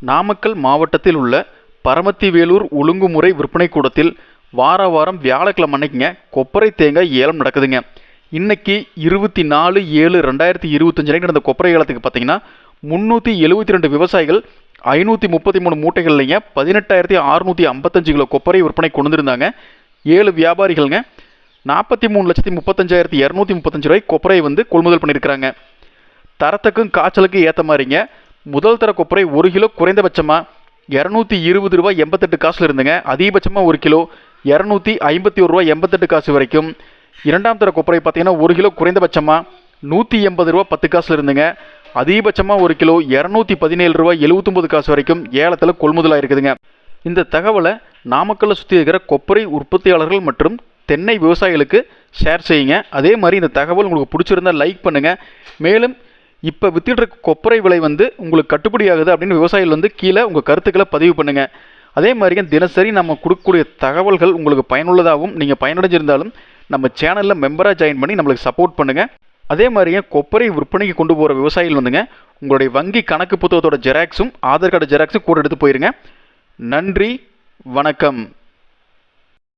நாமக்கல் மாவட்டத்தில் உள்ள பரமத்திவேலூர் ஒழுங்குமுறை விற்பனை கூடத்தில் வாரம் வியாழக்கிழமை அன்னைக்குங்க கொப்பரை தேங்காய் ஏலம் நடக்குதுங்க. இன்னைக்கு 24/7/2025 நடந்த கொப்பரை ஏலத்துக்கு பார்த்தீங்கன்னா 372 விவசாயிகள் 533 மூட்டைகள்லைங்க 18,655 கிலோ கொப்பரை விற்பனை கொண்டு வந்திருந்தாங்க. 7 வியாபாரிகள்ங்க 43,35,235 ரூபாய் கொப்பரை கொள்முதல் பண்ணியிருக்கிறாங்க. தரத்துக்கும் காய்ச்சலுக்கும் ஏற்ற மாதிரிங்க முதல் தர கொப்பரை 1 கிலோ குறைந்தபட்சமாக 220 ரூபாய் 88 காசுல இருந்துங்க. அதிகபட்சமாக 1 கிலோ 251 ரூபாய் 88 காசு வரைக்கும். இரண்டாம் தர கொப்பரை பார்த்தீங்கன்னா 1 கிலோ குறைந்தபட்சமாக 180 ரூபா 10 காசுல இருந்துங்க. அதிகபட்சமாக 1 கிலோ 217 ரூபாய் 79 காசு வரைக்கும் ஏலத்தில் கொள்முதலாக இருக்குதுங்க. இந்த தகவலை நாமக்கல்லை சுற்றி இருக்கிற கொப்பரை உற்பத்தியாளர்கள் மற்றும் தென்னை விவசாயிகளுக்கு ஷேர் செய்யுங்க. அதே மாதிரி இந்த தகவல் உங்களுக்கு பிடிச்சிருந்தா லைக் பண்ணுங்கள். மேலும் இப்போ வித்துட்டு இருக்க கொப்பரை விலை உங்களுக்கு கட்டுப்படி ஆகுது அப்படின்னு விவசாயிகள் கீழே உங்கள் கருத்துக்களை பதிவு பண்ணுங்கள். அதே மாதிரி தினசரி நம்ம கொடுக்கக்கூடிய தகவல்கள் உங்களுக்கு பயனுள்ளதாகவும் நீங்கள் பயனடைஞ்சிருந்தாலும் நம்ம சேனலில் மெம்பராக ஜாயின் பண்ணி நம்மளுக்கு சப்போர்ட் பண்ணுங்கள். அதே மாதிரியே கொப்பரை விற்பனைக்கு கொண்டு போகிற விவசாயிகள் உங்களுடைய வங்கி கணக்கு புத்தகத்தோட ஜெராக்ஸும் ஆதார் கார்டு ஜெராக்ஸும் கூட எடுத்து போயிருங்க. நன்றி, வணக்கம்.